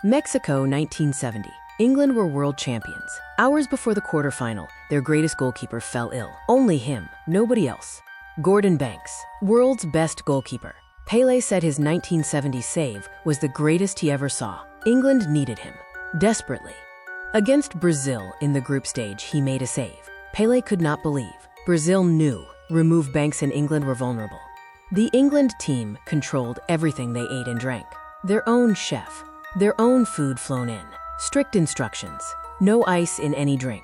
Mexico, 1970. England were world champions. Hours before the quarterfinal, their greatest goalkeeper fell ill. Only him, nobody else. Gordon Banks, world's best goalkeeper. Pelé said his 1970 save was the greatest he ever saw. England needed him, desperately. Against Brazil in the group stage, he made a save. Pelé could not believe. Brazil knew remove Banks and England were vulnerable. The England team controlled everything they ate and drank. Their own chef, their own food flown in. Strict instructions, no ice in any drink.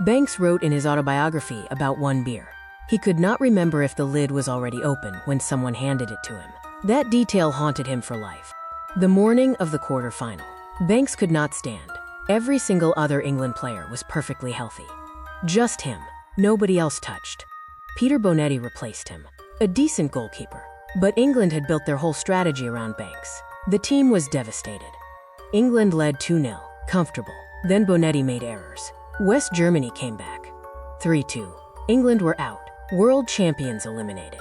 Banks wrote in his autobiography about one beer. He could not remember if the lid was already open when someone handed it to him. That detail haunted him for life. The morning of the quarterfinal, Banks could not stand. Every single other England player was perfectly healthy. Just him, nobody else touched. Peter Bonetti replaced him, a decent goalkeeper. But England had built their whole strategy around Banks. The team was devastated. England led 2-0, comfortable. Then Bonetti made errors. West Germany came back. 3-2. England were out. World champions eliminated.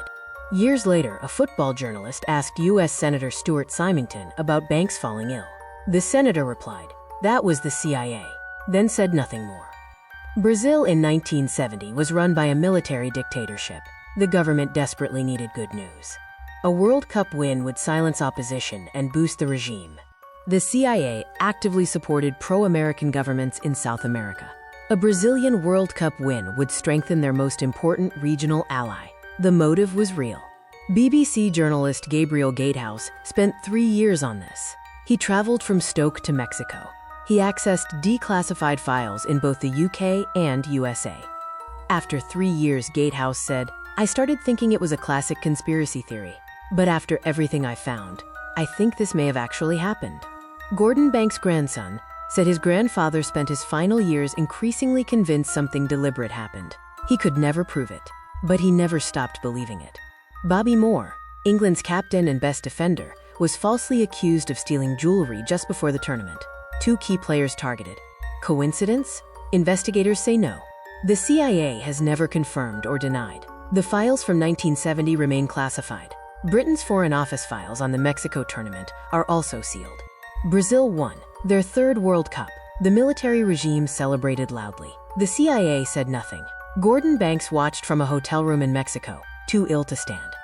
Years later, a football journalist asked U.S. Senator Stuart Symington about Banks falling ill. The senator replied, "That was the CIA," then said nothing more. Brazil in 1970 was run by a military dictatorship. The government desperately needed good news. A World Cup win would silence opposition and boost the regime. The CIA actively supported pro-American governments in South America. A Brazilian World Cup win would strengthen their most important regional ally. The motive was real. BBC journalist Gabriel Gatehouse spent 3 years on this. He traveled from Stoke to Mexico. He accessed declassified files in both the UK and USA. After 3 years, Gatehouse said, "I started thinking it was a classic conspiracy theory. But after everything I found, I think this may have actually happened." Gordon Banks' grandson said his grandfather spent his final years increasingly convinced something deliberate happened. He could never prove it, but he never stopped believing it. Bobby Moore, England's captain and best defender, was falsely accused of stealing jewelry just before the tournament. 2 key players targeted. Coincidence? Investigators say no. The CIA has never confirmed or denied. The files from 1970 remain classified. Britain's Foreign Office files on the Mexico tournament are also sealed. Brazil won their 3rd World Cup. The military regime celebrated loudly. The CIA said nothing. Gordon Banks watched from a hotel room in Mexico, too ill to stand.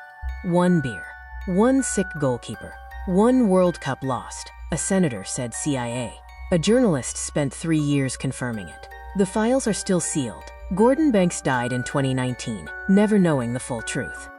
1 beer, 1 sick goalkeeper, 1 World Cup lost, a senator said CIA. A journalist spent 3 years confirming it. The files are still sealed. Gordon Banks died in 2019, never knowing the full truth.